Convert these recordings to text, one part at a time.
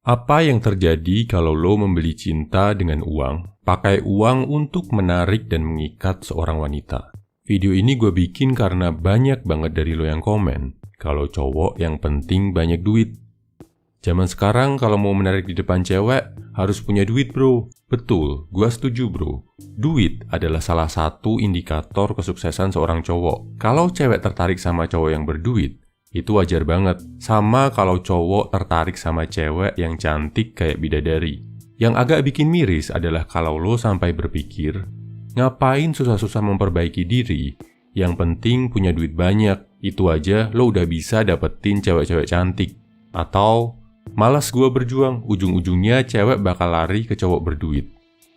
Apa yang terjadi kalau lo membeli cinta dengan uang, pakai uang untuk menarik dan mengikat seorang wanita? Video ini gue bikin karena banyak banget dari lo yang komen, kalau cowok yang penting banyak duit. Zaman sekarang kalau mau menarik di depan cewek, harus punya duit bro. Betul, gue setuju bro. Duit adalah salah satu indikator kesuksesan seorang cowok. Kalau cewek tertarik sama cowok yang berduit, itu wajar banget. Sama kalau cowok tertarik sama cewek yang cantik kayak bidadari. Yang agak bikin miris adalah kalau lo sampai berpikir, ngapain susah-susah memperbaiki diri? Yang penting punya duit banyak. Itu aja lo udah bisa dapetin cewek-cewek cantik. Atau, malas gua berjuang, ujung-ujungnya cewek bakal lari ke cowok berduit.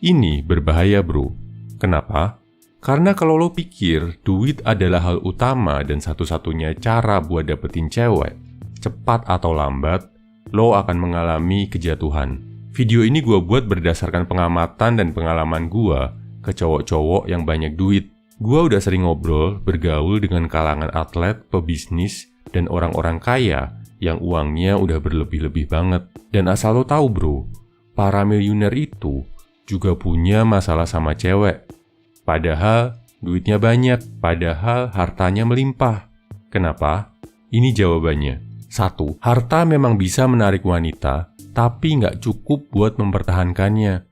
Ini berbahaya bro. Kenapa? Karena kalau lo pikir duit adalah hal utama dan satu-satunya cara buat dapetin cewek, cepat atau lambat, lo akan mengalami kejatuhan. Video ini gue buat berdasarkan pengamatan dan pengalaman gue ke cowok-cowok yang banyak duit. Gue udah sering ngobrol, bergaul dengan kalangan atlet, pebisnis, dan orang-orang kaya yang uangnya udah berlebih-lebih banget. Dan asal lo tahu bro, para miliuner itu juga punya masalah sama cewek. Padahal duitnya banyak, padahal hartanya melimpah. Kenapa? Ini jawabannya. 1. Harta memang bisa menarik wanita, tapi nggak cukup buat mempertahankannya.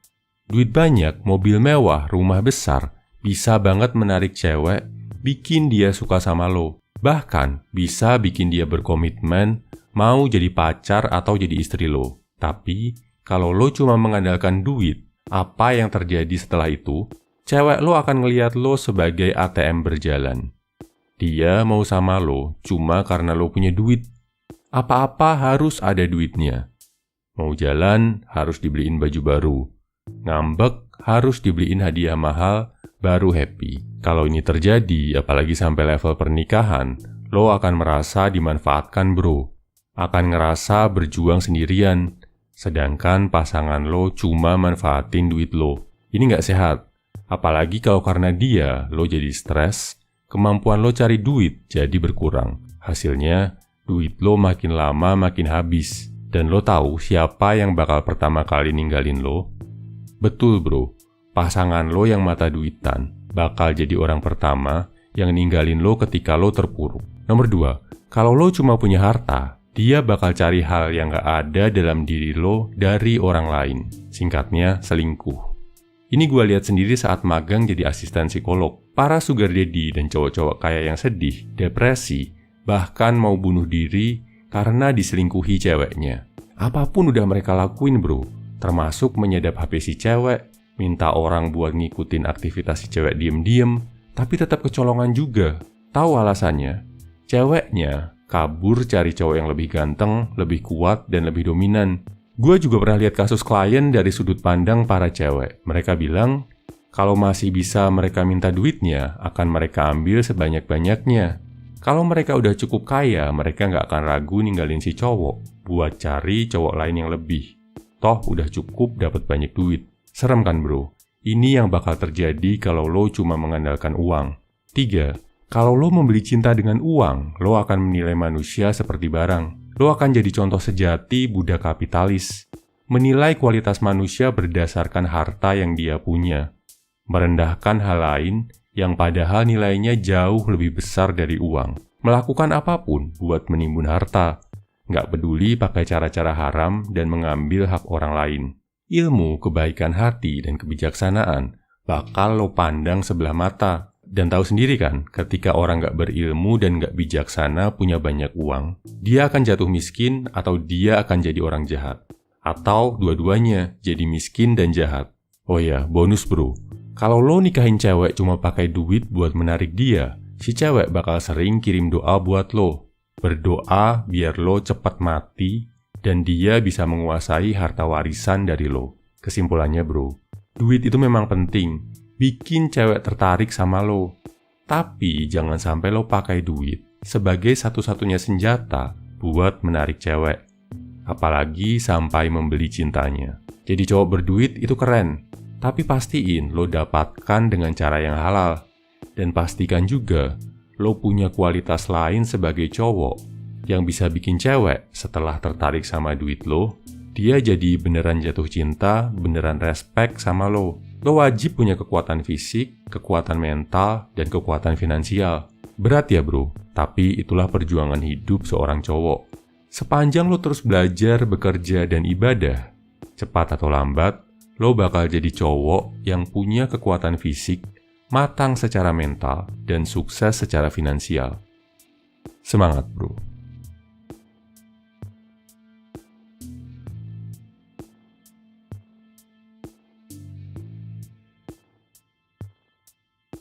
Duit banyak, mobil mewah, rumah besar, bisa banget menarik cewek, bikin dia suka sama lo. Bahkan bisa bikin dia berkomitmen, mau jadi pacar atau jadi istri lo. Tapi, kalau lo cuma mengandalkan duit, apa yang terjadi setelah itu? Cewek lo akan ngeliat lo sebagai ATM berjalan. Dia mau sama lo cuma karena lo punya duit. Apa-apa harus ada duitnya. Mau jalan harus dibeliin baju baru. Ngambek harus dibeliin hadiah mahal, baru happy. Kalau ini terjadi, apalagi sampai level pernikahan, lo akan merasa dimanfaatkan bro. Akan ngerasa berjuang sendirian. Sedangkan pasangan lo cuma manfaatin duit lo. Ini nggak sehat. Apalagi kalau karena dia, lo jadi stres, kemampuan lo cari duit jadi berkurang. Hasilnya, duit lo makin lama makin habis. Dan lo tahu siapa yang bakal pertama kali ninggalin lo? Betul bro, pasangan lo yang mata duitan bakal jadi orang pertama yang ninggalin lo ketika lo terpuruk. Nomor 2, kalau lo cuma punya harta, dia bakal cari hal yang gak ada dalam diri lo dari orang lain. Singkatnya, selingkuh. Ini gue lihat sendiri saat magang jadi asisten psikolog. Para sugar daddy dan cowok-cowok kaya yang sedih, depresi, bahkan mau bunuh diri karena diselingkuhi ceweknya. Apapun udah mereka lakuin bro, termasuk menyedap HP si cewek, minta orang buat ngikutin aktivitas si cewek diem-diem, tapi tetap kecolongan juga. Tahu alasannya? Ceweknya kabur cari cowok yang lebih ganteng, lebih kuat, dan lebih dominan. Gue juga pernah lihat kasus klien dari sudut pandang para cewek. Mereka bilang, kalau masih bisa mereka minta duitnya, akan mereka ambil sebanyak-banyaknya. Kalau mereka udah cukup kaya, mereka nggak akan ragu ninggalin si cowok buat cari cowok lain yang lebih. Toh udah cukup dapat banyak duit. Serem kan bro? Ini yang bakal terjadi kalau lo cuma mengandalkan uang. 3. Kalau lo membeli cinta dengan uang, lo akan menilai manusia seperti barang. Lo akan jadi contoh sejati budak kapitalis. Menilai kualitas manusia berdasarkan harta yang dia punya. Merendahkan hal lain yang padahal nilainya jauh lebih besar dari uang. Melakukan apapun buat menimbun harta. Nggak peduli pakai cara-cara haram dan mengambil hak orang lain. Ilmu, kebaikan hati, dan kebijaksanaan bakal lo pandang sebelah mata. Dan tahu sendiri kan, ketika orang nggak berilmu dan nggak bijaksana punya banyak uang, dia akan jatuh miskin atau dia akan jadi orang jahat. Atau dua-duanya, jadi miskin dan jahat. Oh ya, bonus bro. Kalau lo nikahin cewek cuma pakai duit buat menarik dia, si cewek bakal sering kirim doa buat lo. Berdoa biar lo cepat mati dan dia bisa menguasai harta warisan dari lo. Kesimpulannya bro, duit itu memang penting. Bikin cewek tertarik sama lo. Tapi jangan sampai lo pakai duit sebagai satu-satunya senjata buat menarik cewek. Apalagi sampai membeli cintanya. Jadi cowok berduit itu keren. Tapi pastiin lo dapatkan dengan cara yang halal. Dan pastikan juga lo punya kualitas lain sebagai cowok yang bisa bikin cewek setelah tertarik sama duit lo, dia jadi beneran jatuh cinta, beneran respect sama lo. Lo wajib punya kekuatan fisik, kekuatan mental, dan kekuatan finansial. Berat ya bro, tapi itulah perjuangan hidup seorang cowok. Sepanjang lo terus belajar, bekerja, dan ibadah, cepat atau lambat, lo bakal jadi cowok yang punya kekuatan fisik, matang secara mental, dan sukses secara finansial. Semangat bro!